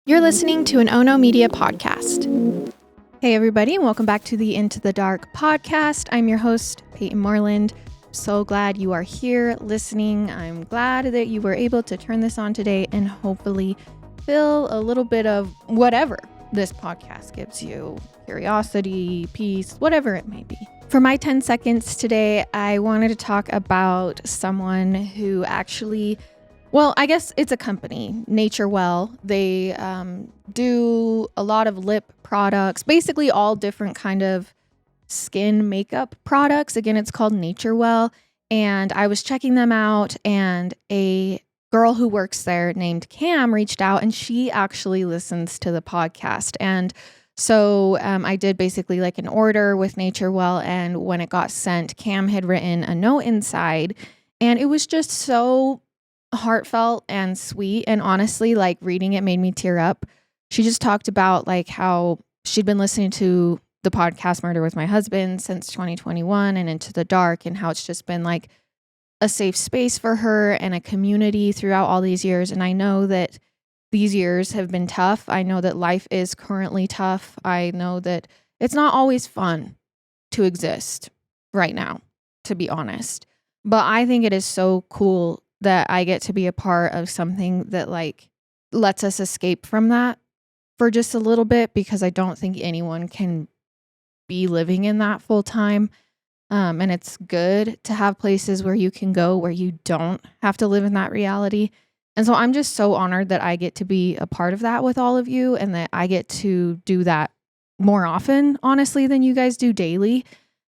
You're listening to an Ono Media podcast. Hey everybody, and welcome back to the Into the Dark podcast. I'm your host, Payton Moreland. So glad you are here listening. I'm glad that you were able to turn this on today and hopefully feel a little bit of whatever this podcast gives you. Curiosity, peace, whatever it may be. For my 10 seconds today, I wanted to talk about someone who actually, well, I guess it's a company, Nature Well. They do a lot of lip products, basically all different kind of skin makeup products. Again, it's called Nature Well. And I was checking them out, and a girl who works there named Cam reached out, and she actually listens to the podcast. And so I did basically like an order with Nature Well, and when it got sent, Cam had written a note inside, and it was just so heartfelt and sweet. And honestly, like reading it made me tear up. She just talked about like how she'd been listening to the podcast Murder with My Husband since 2021 and Into the Dark, and how it's just been like a safe space for her and a community throughout all these years. And I know that these years have been tough. I know that life is currently tough. I know that it's not always fun to exist right now, to be honest. But I think it is so cool that I get to be a part of something that like lets us escape from that for just a little bit, because I don't think anyone can be living in that full time. And it's good to have places where you can go where you don't have to live in that reality. And so I'm just so honored that I get to be a part of that with all of you, and that I get to do that more often, honestly, than you guys do daily,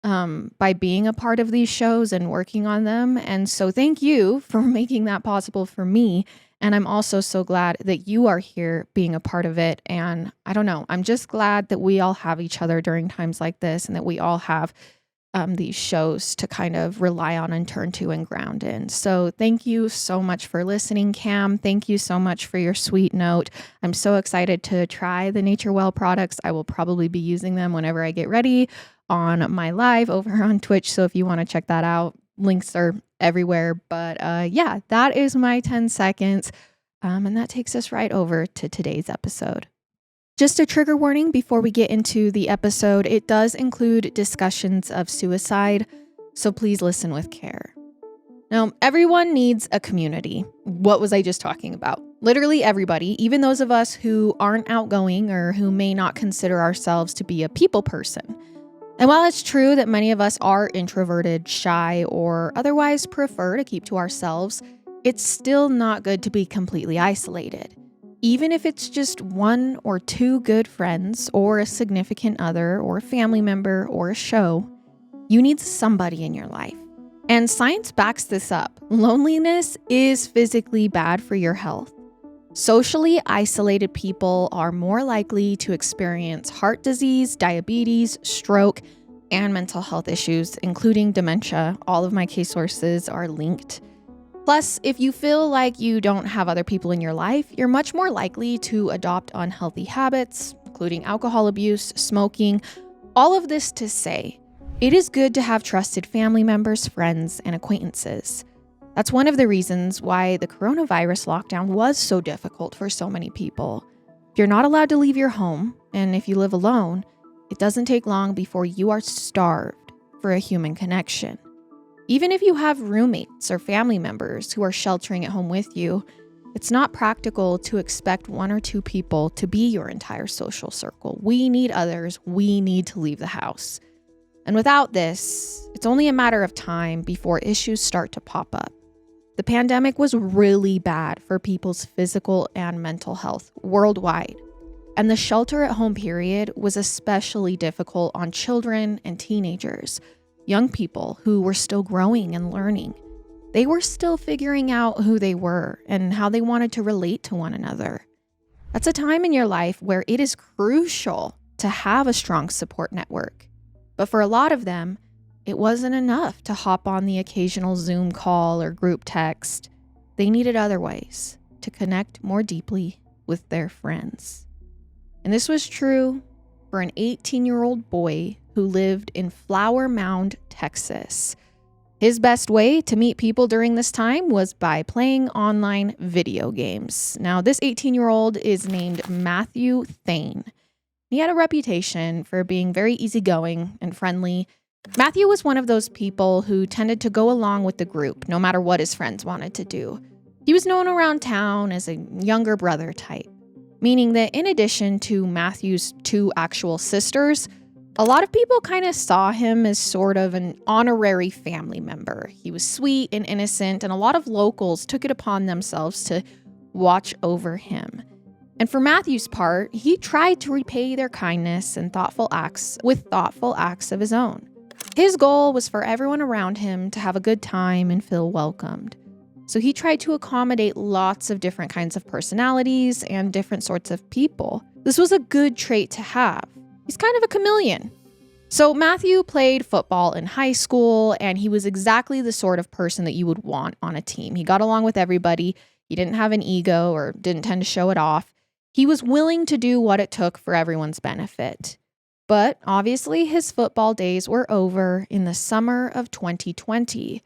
by being a part of these shows and working on them. And so thank you for making that possible for me. And I'm also so glad that you are here being a part of it. And I don't know, I'm just glad that we all have each other during times like this, and that we all have these shows to kind of rely on and turn to and ground in. So thank you so much for listening, Cam. Thank you so much for your sweet note. I'm so excited to try the Nature Well products. I will probably be using them whenever I get ready on my live over on Twitch. So if you want to check that out, links are everywhere. But yeah, that is my 10 seconds. And that takes us right over to today's episode. Just a trigger warning before we get into the episode, it does include discussions of suicide, so please listen with care. Now, everyone needs a community. What was I just talking about? Literally everybody, even those of us who aren't outgoing or who may not consider ourselves to be a people person. And while it's true that many of us are introverted, shy, or otherwise prefer to keep to ourselves, it's still not good to be completely isolated. Even if it's just one or two good friends, or a significant other, or a family member, or a show, you need somebody in your life. And science backs this up. Loneliness is physically bad for your health. Socially isolated people are more likely to experience heart disease, diabetes, stroke, and mental health issues, including dementia. All of my case sources are linked. Plus, if you feel like you don't have other people in your life, you're much more likely to adopt unhealthy habits, including alcohol abuse, smoking. All of this to say, it is good to have trusted family members, friends, and acquaintances. That's one of the reasons why the coronavirus lockdown was so difficult for so many people. If you're not allowed to leave your home, and if you live alone, it doesn't take long before you are starved for a human connection. Even if you have roommates or family members who are sheltering at home with you, it's not practical to expect one or two people to be your entire social circle. We need others. We need to leave the house. And without this, it's only a matter of time before issues start to pop up. The pandemic was really bad for people's physical and mental health worldwide. And the shelter at home period was especially difficult on children and teenagers. Young people who were still growing and learning. They were still figuring out who they were and how they wanted to relate to one another. That's a time in your life where it is crucial to have a strong support network. But for a lot of them, it wasn't enough to hop on the occasional Zoom call or group text. They needed other ways to connect more deeply with their friends. And this was true for an 18-year-old boy who lived in Flower Mound, Texas. His best way to meet people during this time was by playing online video games. Now, this 18-year-old is named Matthew Thain. He had a reputation for being very easygoing and friendly. Matthew was one of those people who tended to go along with the group, no matter what his friends wanted to do. He was known around town as a younger brother type, meaning that in addition to Matthew's two actual sisters, a lot of people kind of saw him as sort of an honorary family member. He was sweet and innocent, and a lot of locals took it upon themselves to watch over him. And for Matthew's part, he tried to repay their kindness and thoughtful acts with thoughtful acts of his own. His goal was for everyone around him to have a good time and feel welcomed. So he tried to accommodate lots of different kinds of personalities and different sorts of people. This was a good trait to have. He's kind of a chameleon. So Matthew played football in high school, and he was exactly the sort of person that you would want on a team. He got along with everybody. He didn't have an ego or didn't tend to show it off. He was willing to do what it took for everyone's benefit. But obviously his football days were over in the summer of 2020,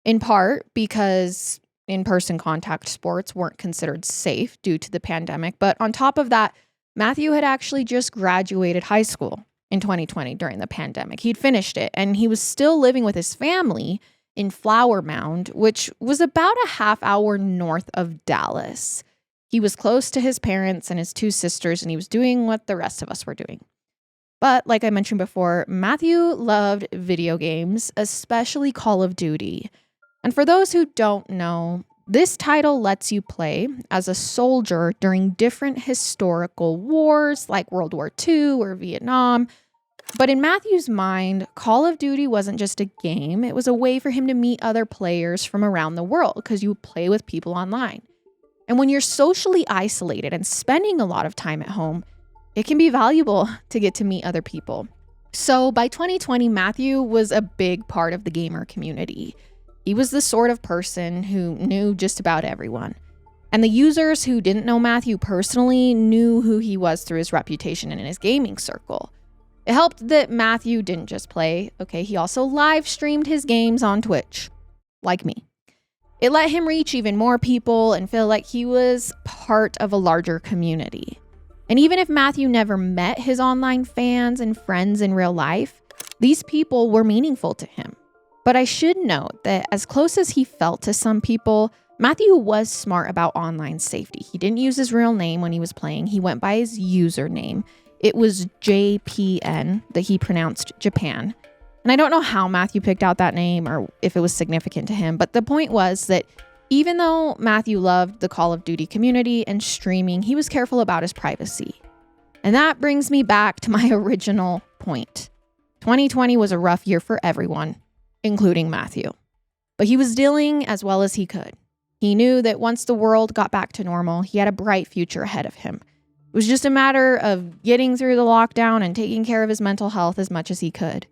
in part because in-person contact sports weren't considered safe due to the pandemic. But on top of that, Matthew had actually just graduated high school in 2020 during the pandemic. He'd finished it, and he was still living with his family in Flower Mound, which was about a half-hour north of Dallas. He was close to his parents and his two sisters, and he was doing what the rest of us were doing. But like I mentioned before, Matthew loved video games, especially Call of Duty. And for those who don't know, this title lets you play as a soldier during different historical wars like World War II or Vietnam. But in Matthew's mind, Call of Duty wasn't just a game. It was a way for him to meet other players from around the world because you play with people online. And when you're socially isolated and spending a lot of time at home, it can be valuable to get to meet other people. So by 2020, Matthew was a big part of the gamer community. He was the sort of person who knew just about everyone. And the users who didn't know Matthew personally knew who he was through his reputation in his gaming circle. It helped that Matthew didn't just play, he also live streamed his games on Twitch, like me. It let him reach even more people and feel like he was part of a larger community. And even if Matthew never met his online fans and friends in real life, these people were meaningful to him. But I should note that as close as he felt to some people, Matthew was smart about online safety. He didn't use his real name when he was playing. He went by his username. It was JPN, that he pronounced Japan. And I don't know how Matthew picked out that name or if it was significant to him, but the point was that even though Matthew loved the Call of Duty community and streaming, he was careful about his privacy. And that brings me back to my original point. 2020 was a rough year for everyone, including Matthew. But he was dealing as well as he could. He knew that once the world got back to normal, he had a bright future ahead of him. It was just a matter of getting through the lockdown and taking care of his mental health as much as he could.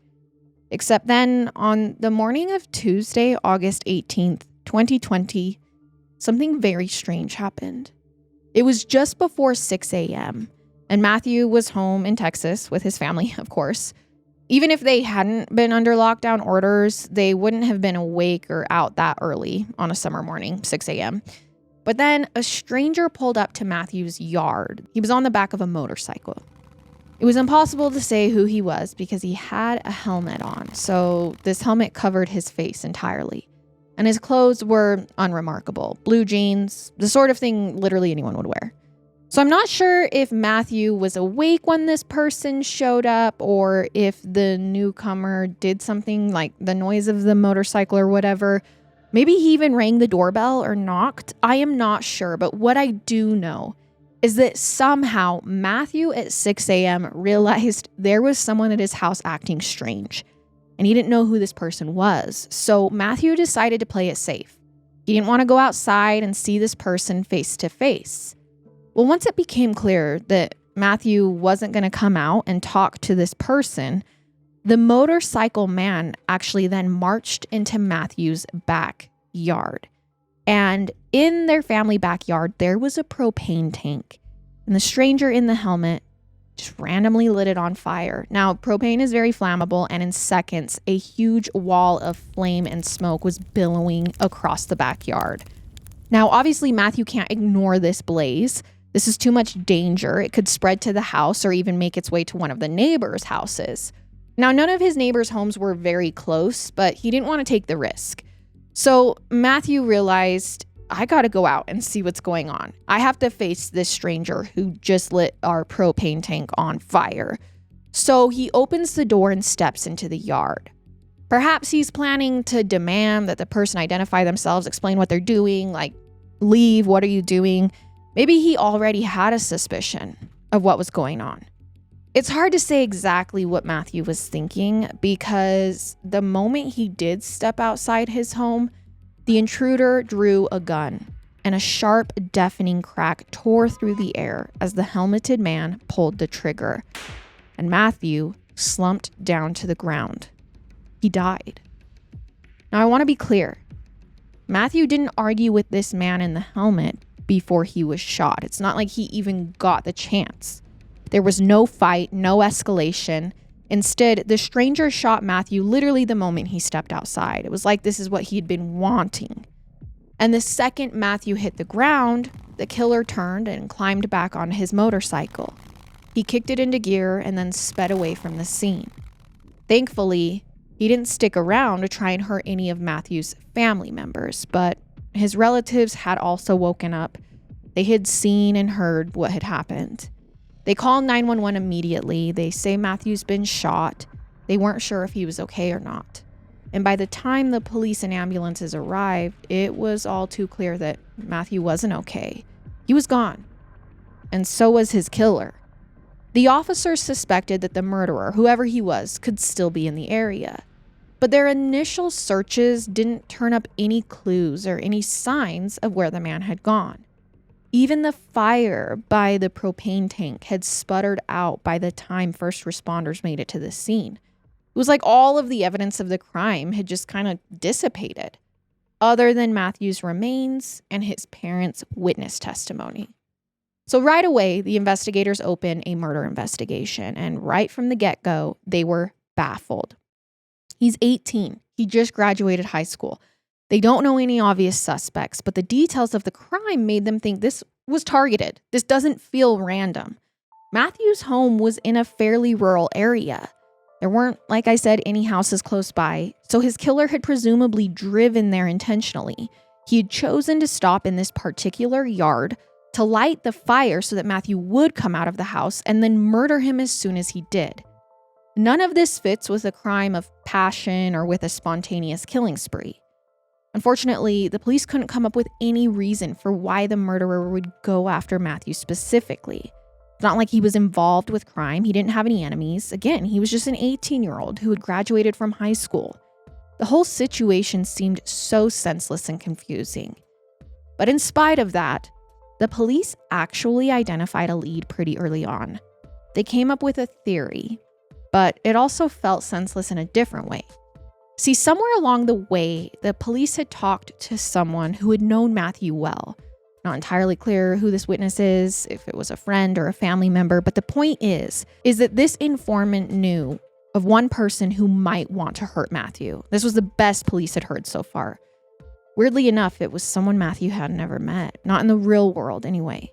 Except then, on the morning of Tuesday, August 18th, 2020, something very strange happened. It was just before 6 a.m., and Matthew was home in Texas with his family, of course. Even if they hadn't been under lockdown orders, they wouldn't have been awake or out that early on a summer morning, 6 a.m. But then a stranger pulled up to Matthew's yard. He was on the back of a motorcycle. It was impossible to say who he was because he had a helmet on, so this helmet covered his face entirely. And his clothes were unremarkable. Blue jeans, the sort of thing literally anyone would wear. So I'm not sure if Matthew was awake when this person showed up or if the newcomer did something like the noise of the motorcycle or whatever. Maybe he even rang the doorbell or knocked. I am not sure, but what I do know is that somehow Matthew at 6 a.m. realized there was someone at his house acting strange, and he didn't know who this person was. So Matthew decided to play it safe. He didn't want to go outside and see this person face to face. Well, once it became clear that Matthew wasn't going to come out and talk to this person, the motorcycle man actually then marched into Matthew's backyard. And in their family backyard, there was a propane tank. And the stranger in the helmet just randomly lit it on fire. Now, propane is very flammable, and in seconds, a huge wall of flame and smoke was billowing across the backyard. Now, obviously, Matthew can't ignore this blaze. This is too much danger. It could spread to the house or even make its way to one of the neighbors' houses. Now, none of his neighbors' homes were very close, but he didn't want to take the risk. So Matthew realized, I got to go out and see what's going on. I have to face this stranger who just lit our propane tank on fire. So he opens the door and steps into the yard. Perhaps he's planning to demand that the person identify themselves, explain what they're doing, like, leave, what are you doing? Maybe he already had a suspicion of what was going on. It's hard to say exactly what Matthew was thinking because the moment he did step outside his home, the intruder drew a gun, and a sharp, deafening crack tore through the air as the helmeted man pulled the trigger, and Matthew slumped down to the ground. He died. Now, I want to be clear. Matthew didn't argue with this man in the helmet before he was shot. It's not like he even got the chance. There was no fight, no escalation. Instead, the stranger shot Matthew literally the moment he stepped outside. It was like this is what he'd been wanting. And the second Matthew hit the ground, the killer turned and climbed back on his motorcycle. He kicked it into gear and then sped away from the scene. Thankfully, he didn't stick around to try and hurt any of Matthew's family members, but his relatives had also woken up. They had seen and heard what had happened. They called 911 immediately. They say Matthew's been shot. They weren't sure if he was okay or not. And by the time the police and ambulances arrived, it was all too clear that Matthew wasn't okay. He was gone. And so was his killer. The officers suspected that the murderer, whoever he was, could still be in the area. But their initial searches didn't turn up any clues or any signs of where the man had gone. Even the fire by the propane tank had sputtered out by the time first responders made it to the scene. It was like all of the evidence of the crime had just kind of dissipated, other than Matthew's remains and his parents' witness testimony. So right away, the investigators opened a murder investigation, and right from the get-go, they were baffled. He's 18. He just graduated high school. They don't know any obvious suspects, but the details of the crime made them think this was targeted. This doesn't feel random. Matthew's home was in a fairly rural area. There weren't, like I said, any houses close by, so his killer had presumably driven there intentionally. He had chosen to stop in this particular yard to light the fire so that Matthew would come out of the house and then murder him as soon as he did. None of this fits with a crime of passion or with a spontaneous killing spree. Unfortunately, the police couldn't come up with any reason for why the murderer would go after Matthew specifically. It's not like he was involved with crime. He didn't have any enemies. Again, he was just an 18-year-old who had graduated from high school. The whole situation seemed so senseless and confusing. But in spite of that, the police actually identified a lead pretty early on. They came up with a theory, but it also felt senseless in a different way. See, somewhere along the way, the police had talked to someone who had known Matthew well. Not entirely clear who this witness is, if it was a friend or a family member, but the point is that this informant knew of one person who might want to hurt Matthew. This was the best police had heard so far. Weirdly enough, it was someone Matthew had never met, not in the real world anyway.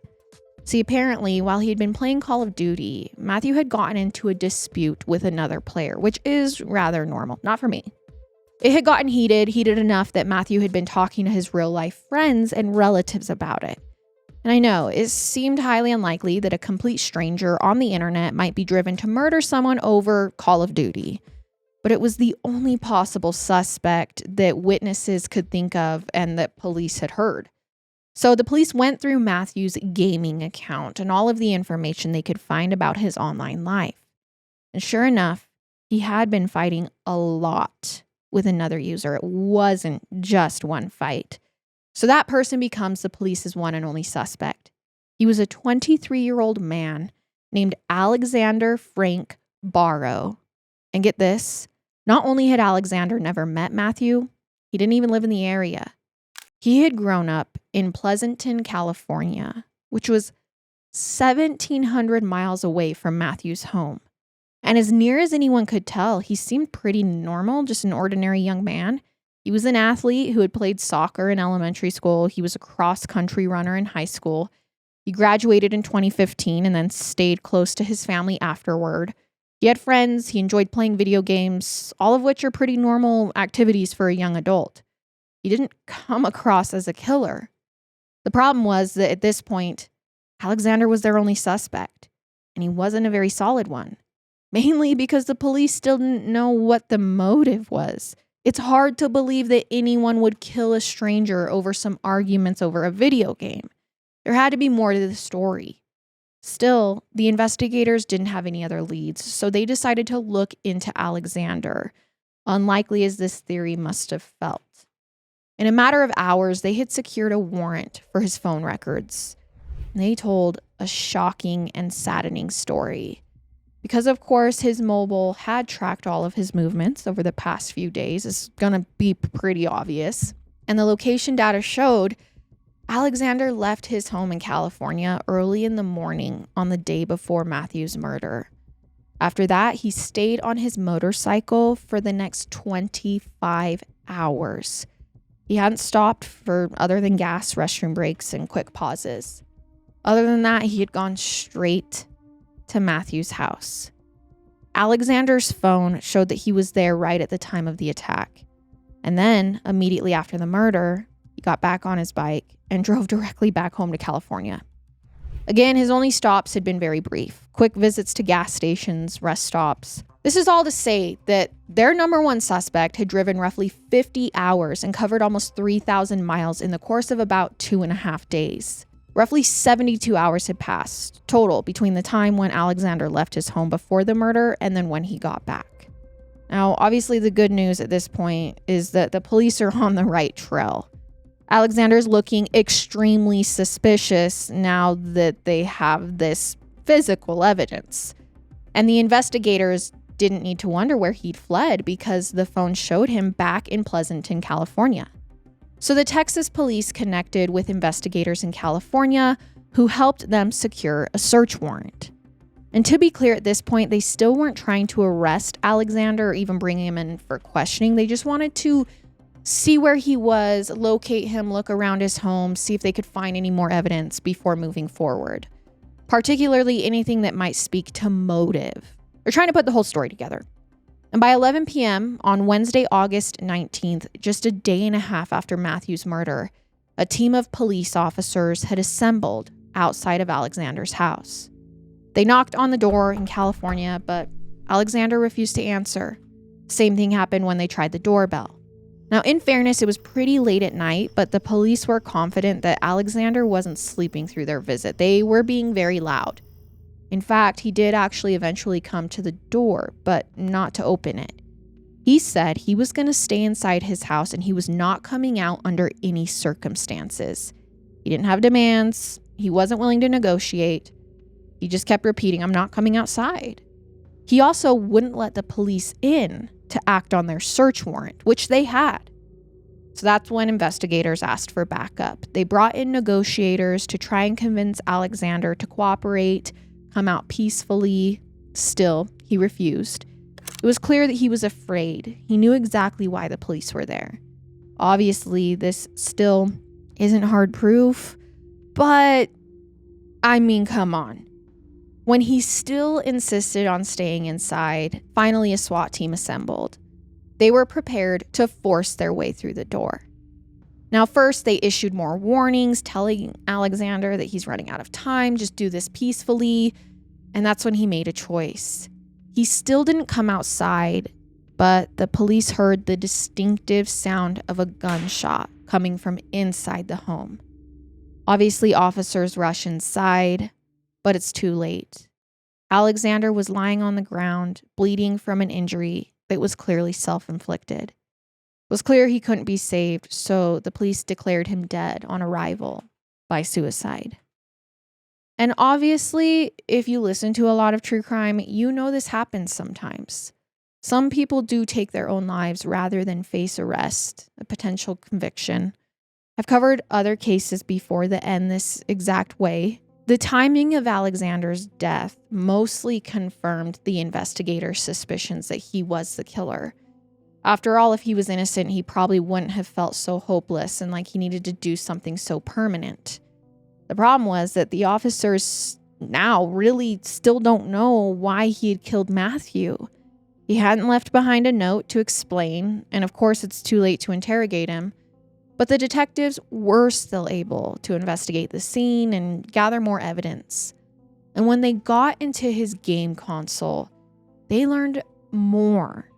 See, apparently, while he had been playing Call of Duty, Matthew had gotten into a dispute with another player, which is rather normal, not for me. It had gotten heated enough that Matthew had been talking to his real-life friends and relatives about it. And I know, it seemed highly unlikely that a complete stranger on the internet might be driven to murder someone over Call of Duty. But it was the only possible suspect that witnesses could think of and that police had heard. So the police went through Matthew's gaming account and all of the information they could find about his online life. And sure enough, he had been fighting a lot with another user. It wasn't just one fight. So that person becomes the police's one and only suspect. He was a 23-year-old man named Alexander Frank Barrow. And get this, not only had Alexander never met Matthew, he didn't even live in the area. He had grown up in Pleasanton, California, which was 1,700 miles away from Matthew's home. And as near as anyone could tell, he seemed pretty normal, just an ordinary young man. He was an athlete who had played soccer in elementary school. He was a cross-country runner in high school. He graduated in 2015 and then stayed close to his family afterward. He had friends. He enjoyed playing video games, all of which are pretty normal activities for a young adult. He didn't come across as a killer. The problem was that at this point, Alexander was their only suspect, and he wasn't a very solid one, mainly because the police still didn't know what the motive was. It's hard to believe that anyone would kill a stranger over some arguments over a video game. There had to be more to the story. Still, the investigators didn't have any other leads, so they decided to look into Alexander, unlikely as this theory must have felt. In a matter of hours, they had secured a warrant for his phone records. They told a shocking and saddening story. Because, of course, his mobile had tracked all of his movements over the past few days. It's going to be pretty obvious. And the location data showed Alexander left his home in California early in the morning on the day before Matthew's murder. After that, he stayed on his motorcycle for the next 25 hours. He hadn't stopped for other than gas, restroom breaks, and quick pauses. Other than that, he had gone straight to Matthew's house. Alexander's phone showed that he was there right at the time of the attack. And then, immediately after the murder, he got back on his bike and drove directly back home to California. Again, his only stops had been very brief. Quick visits to gas stations, rest stops. This is all to say that their number one suspect had driven roughly 50 hours and covered almost 3,000 miles in the course of about 2.5 days. Roughly 72 hours had passed total between the time when Alexander left his home before the murder and then when he got back. Now, obviously the good news at this point is that the police are on the right trail. Alexander's looking extremely suspicious now that they have this physical evidence. And the investigators didn't need to wonder where he'd fled because the phone showed him back in Pleasanton, California. So the Texas police connected with investigators in California who helped them secure a search warrant. And to be clear, at this point, they still weren't trying to arrest Alexander or even bring him in for questioning. They just wanted to see where he was, locate him, look around his home, see if they could find any more evidence before moving forward, particularly anything that might speak to motive. They're trying to put the whole story together. And by 11 p.m. on Wednesday, August 19th, just a day and a half after Matthew's murder, a team of police officers had assembled outside of Alexander's house. They knocked on the door in California, but Alexander refused to answer. Same thing happened when they tried the doorbell. Now, in fairness, it was pretty late at night, but the police were confident that Alexander wasn't sleeping through their visit. They were being very loud. In fact, he did actually eventually come to the door, but not to open it. He said he was going to stay inside his house and he was not coming out under any circumstances. He didn't have demands. He wasn't willing to negotiate. He just kept repeating, "I'm not coming outside." He also wouldn't let the police in to act on their search warrant, which they had. So that's when investigators asked for backup. They brought in negotiators to try and convince Alexander to cooperate, come out peacefully. Still, he refused. It was clear that he was afraid. He knew exactly why the police were there. Obviously, this still isn't hard proof, but I mean, come on. When he still insisted on staying inside, finally a SWAT team assembled. They were prepared to force their way through the door. Now, first, they issued more warnings, telling Alexander that he's running out of time, just do this peacefully. And that's when he made a choice. He still didn't come outside, but the police heard the distinctive sound of a gunshot coming from inside the home. Obviously, officers rush inside, but it's too late. Alexander was lying on the ground, bleeding from an injury that was clearly self-inflicted. It was clear he couldn't be saved, so the police declared him dead on arrival by suicide. And obviously, if you listen to a lot of true crime, you know this happens sometimes. Some people do take their own lives rather than face arrest, a potential conviction. I've covered other cases before that end this exact way. The timing of Alexander's death mostly confirmed the investigators' suspicions that he was the killer. After all, if he was innocent, he probably wouldn't have felt so hopeless and like he needed to do something so permanent. The problem was that the officers now really still don't know why he had killed Matthew. He hadn't left behind a note to explain, and of course it's too late to interrogate him. But the detectives were still able to investigate the scene and gather more evidence. And when they got into his game console, they learned more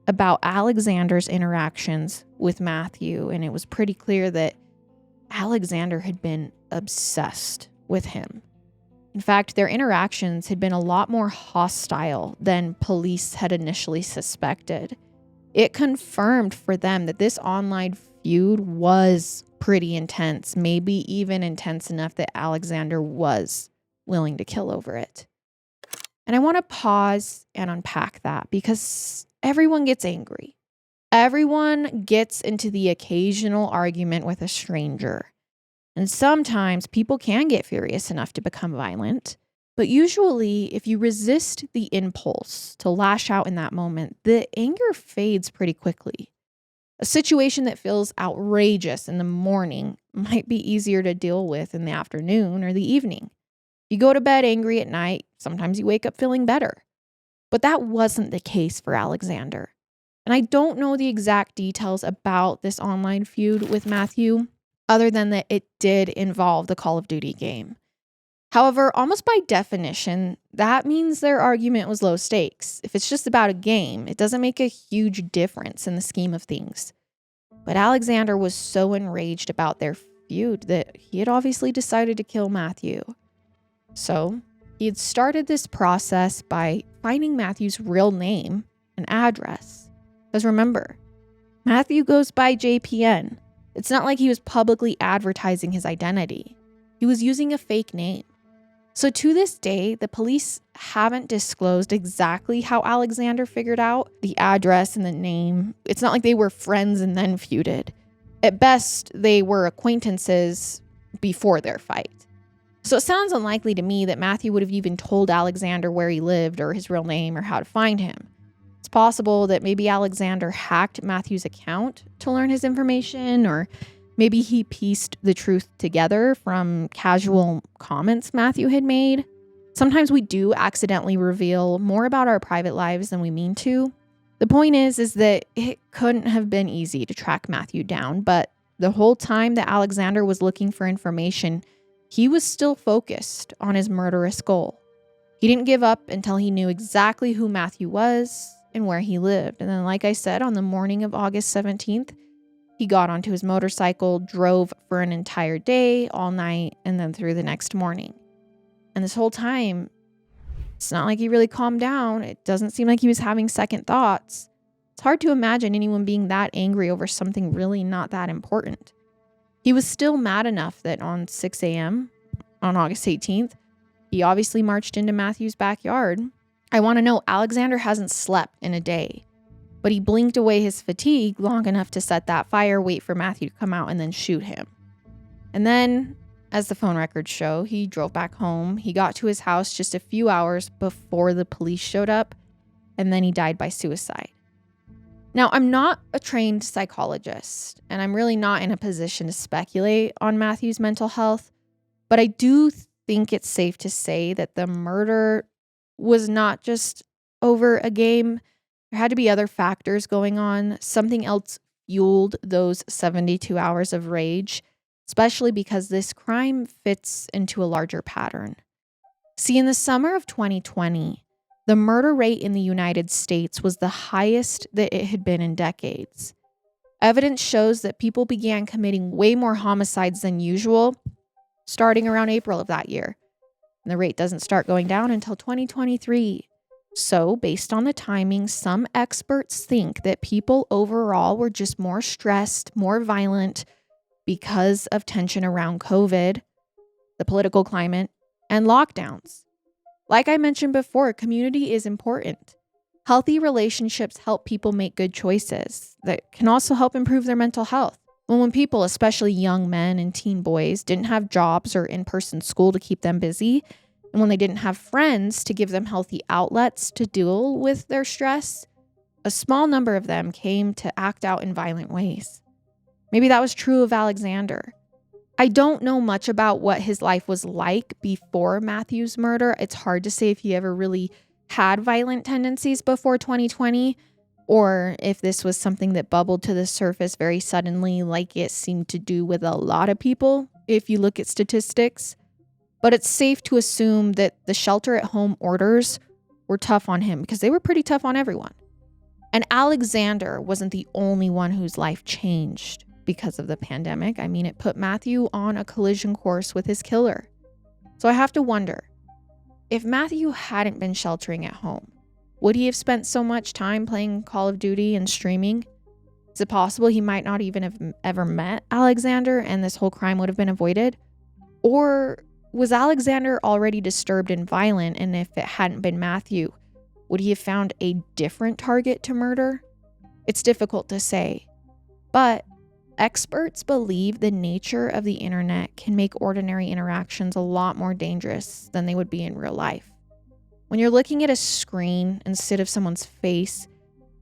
about Alexander's interactions with Matthew, and it was pretty clear that Alexander had been obsessed with him. In fact, their interactions had been a lot more hostile than police had initially suspected. It confirmed for them that this online feud was pretty intense, maybe even intense enough that Alexander was willing to kill over it. And I want to pause and unpack that because everyone gets angry. Everyone gets into the occasional argument with a stranger. And sometimes people can get furious enough to become violent. But usually, if you resist the impulse to lash out in that moment, the anger fades pretty quickly. A situation that feels outrageous in the morning might be easier to deal with in the afternoon or the evening. You go to bed angry at night, sometimes you wake up feeling better. But that wasn't the case for Alexander. And I don't know the exact details about this online feud with Matthew, other than that it did involve the Call of Duty game. However, almost by definition, that means their argument was low stakes. If it's just about a game, it doesn't make a huge difference in the scheme of things. But Alexander was so enraged about their feud that he had obviously decided to kill Matthew. So, he had started this process by finding Matthew's real name and address. Because remember, Matthew goes by JPN. It's not like he was publicly advertising his identity. He was using a fake name. So to this day, the police haven't disclosed exactly how Alexander figured out the address and the name. It's not like they were friends and then feuded. At best, they were acquaintances before their fight. So it sounds unlikely to me that Matthew would have even told Alexander where he lived or his real name or how to find him. It's possible that maybe Alexander hacked Matthew's account to learn his information, or maybe he pieced the truth together from casual comments Matthew had made. Sometimes we do accidentally reveal more about our private lives than we mean to. The point is that it couldn't have been easy to track Matthew down, but the whole time that Alexander was looking for information, he was still focused on his murderous goal. He didn't give up until he knew exactly who Matthew was and where he lived. And then, like I said, on the morning of August 17th, he got onto his motorcycle, drove for an entire day, all night, and then through the next morning. And this whole time, it's not like he really calmed down. It doesn't seem like he was having second thoughts. It's hard to imagine anyone being that angry over something really not that important. He was still mad enough that on 6 a.m. on August 18th, he obviously marched into Matthew's backyard. I want to know, Alexander hasn't slept in a day, but he blinked away his fatigue long enough to set that fire, wait for Matthew to come out, and then shoot him. And then, as the phone records show, he drove back home. He got to his house just a few hours before the police showed up, and then he died by suicide. Now, I'm not a trained psychologist, and I'm really not in a position to speculate on Matthew's mental health, but I do think it's safe to say that the murder was not just over a game. There had to be other factors going on. Something else fueled those 72 hours of rage, especially because this crime fits into a larger pattern. See, in the summer of 2020, the murder rate in the United States was the highest that it had been in decades. Evidence shows that people began committing way more homicides than usual starting around April of that year. And the rate doesn't start going down until 2023. So, based on the timing, some experts think that people overall were just more stressed, more violent because of tension around COVID, the political climate, and lockdowns. Like I mentioned before, community is important. Healthy relationships help people make good choices that can also help improve their mental health. Well, when people, especially young men and teen boys, didn't have jobs or in-person school to keep them busy, and when they didn't have friends to give them healthy outlets to deal with their stress, a small number of them came to act out in violent ways. Maybe that was true of Alexander. I don't know much about what his life was like before Matthew's murder. It's hard to say if he ever really had violent tendencies before 2020, or if this was something that bubbled to the surface very suddenly, like it seemed to do with a lot of people, if you look at statistics. But it's safe to assume that the shelter-at-home orders were tough on him because they were pretty tough on everyone. And Alexander wasn't the only one whose life changed because of the pandemic. I mean, it put Matthew on a collision course with his killer. So I have to wonder, if Matthew hadn't been sheltering at home, would he have spent so much time playing Call of Duty and streaming? Is it possible he might not even have ever met Alexander and this whole crime would have been avoided? Or was Alexander already disturbed and violent, and if it hadn't been Matthew, would he have found a different target to murder? It's difficult to say, but experts believe the nature of the internet can make ordinary interactions a lot more dangerous than they would be in real life. When you're looking at a screen instead of someone's face,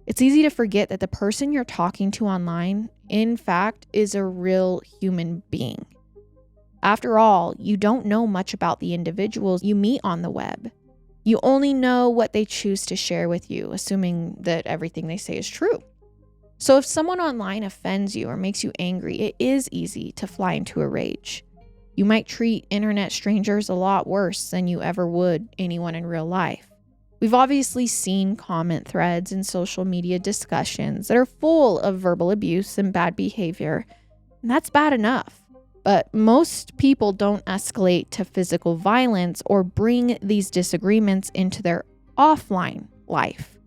it's easy to forget that the person you're talking to online, in fact, is a real human being. After all, you don't know much about the individuals you meet on the web. You only know what they choose to share with you, assuming that everything they say is true. So if someone online offends you or makes you angry, it is easy to fly into a rage. You might treat internet strangers a lot worse than you ever would anyone in real life. We've obviously seen comment threads and social media discussions that are full of verbal abuse and bad behavior, and that's bad enough. But most people don't escalate to physical violence or bring these disagreements into their offline life.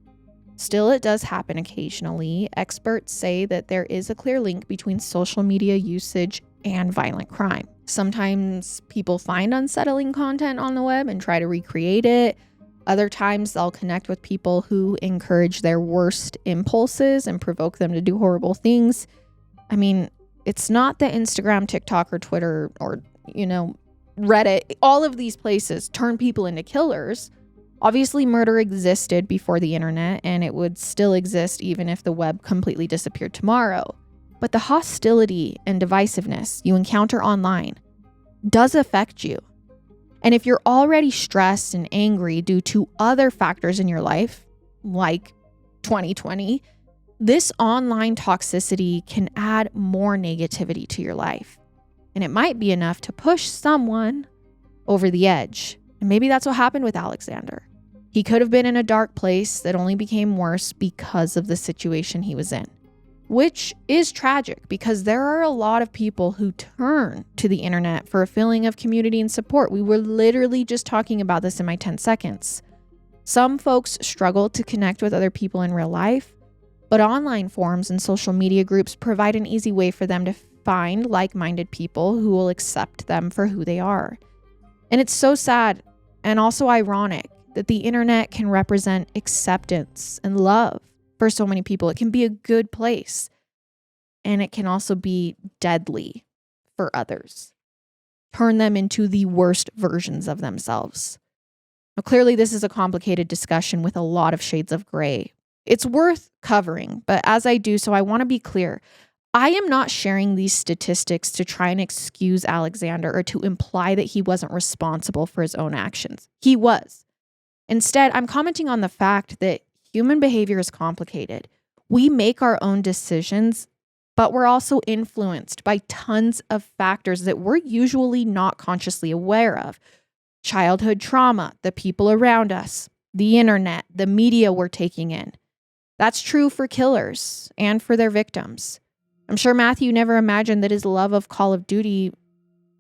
Still, it does happen occasionally. Experts say that there is a clear link between social media usage and violent crime. Sometimes people find unsettling content on the web and try to recreate it. Other times they'll connect with people who encourage their worst impulses and provoke them to do horrible things. I mean, it's not that Instagram, TikTok, or Twitter, or, Reddit, all of these places turn people into killers. Obviously, murder existed before the internet, and it would still exist even if the web completely disappeared tomorrow. But the hostility and divisiveness you encounter online does affect you. And if you're already stressed and angry due to other factors in your life, like 2020, this online toxicity can add more negativity to your life. And it might be enough to push someone over the edge. And maybe that's what happened with Alexander. He could have been in a dark place that only became worse because of the situation he was in. Which is tragic because there are a lot of people who turn to the internet for a feeling of community and support. We were literally just talking about this in my 10 seconds. Some folks struggle to connect with other people in real life, but online forums and social media groups provide an easy way for them to find like-minded people who will accept them for who they are. And it's so sad and also ironic that the internet can represent acceptance and love for so many people. It can be a good place, and it can also be deadly for others. Turn them into the worst versions of themselves. Now, clearly, this is a complicated discussion with a lot of shades of gray. It's worth covering, but as I do so, I want to be clear. I am not sharing these statistics to try and excuse Alexander or to imply that he wasn't responsible for his own actions. He was. Instead, I'm commenting on the fact that human behavior is complicated. We make our own decisions, but we're also influenced by tons of factors that we're usually not consciously aware of. Childhood trauma, the people around us, the internet, the media we're taking in. That's true for killers and for their victims. I'm sure Matthew never imagined that his love of Call of Duty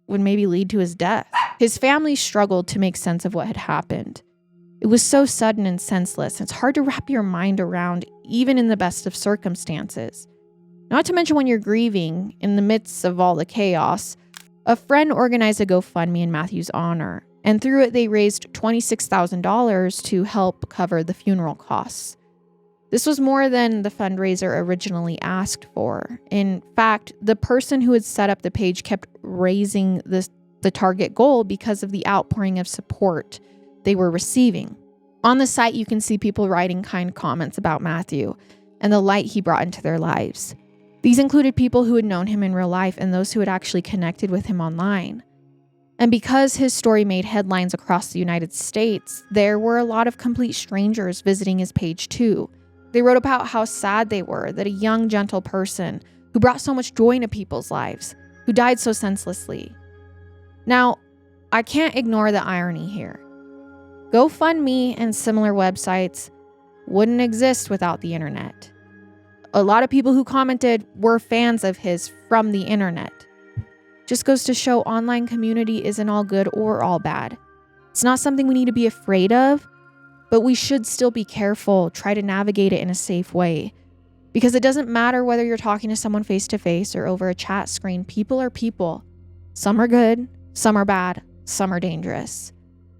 would maybe lead to his death. His family struggled to make sense of what had happened. It was so sudden and senseless. It's hard to wrap your mind around, even in the best of circumstances. Not to mention when you're grieving in the midst of all the chaos. A friend organized a GoFundMe in Matthew's honor, and through it they raised $26,000 to help cover the funeral costs. This was more than the fundraiser originally asked for. In fact, the person who had set up the page kept raising the target goal because of the outpouring of support they were receiving. On the site, you can see people writing kind comments about Matthew and the light he brought into their lives. These included people who had known him in real life and those who had actually connected with him online. And because his story made headlines across the United States, there were a lot of complete strangers visiting his page too. They wrote about how sad they were that a young, gentle person who brought so much joy into people's lives, who died so senselessly. Now, I can't ignore the irony here. GoFundMe and similar websites wouldn't exist without the internet. A lot of people who commented were fans of his from the internet. Just goes to show online community isn't all good or all bad. It's not something we need to be afraid of, but we should still be careful, try to navigate it in a safe way. Because it doesn't matter whether you're talking to someone face to face or over a chat screen, people are people. Some are good, some are bad, some are dangerous.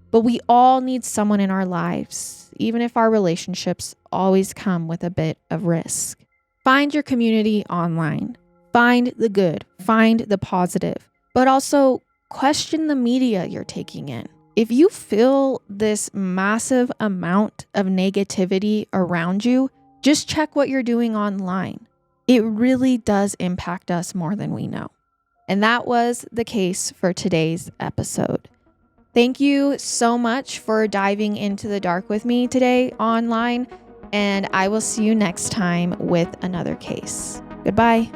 But we all need someone in our lives, even if our relationships always come with a bit of risk. Find your community online. Find the good, find the positive, but also question the media you're taking in. If you feel this massive amount of negativity around you, just check what you're doing online. It really does impact us more than we know. And that was the case for today's episode. Thank you so much for diving into the dark with me today online, and I will see you next time with another case. Goodbye.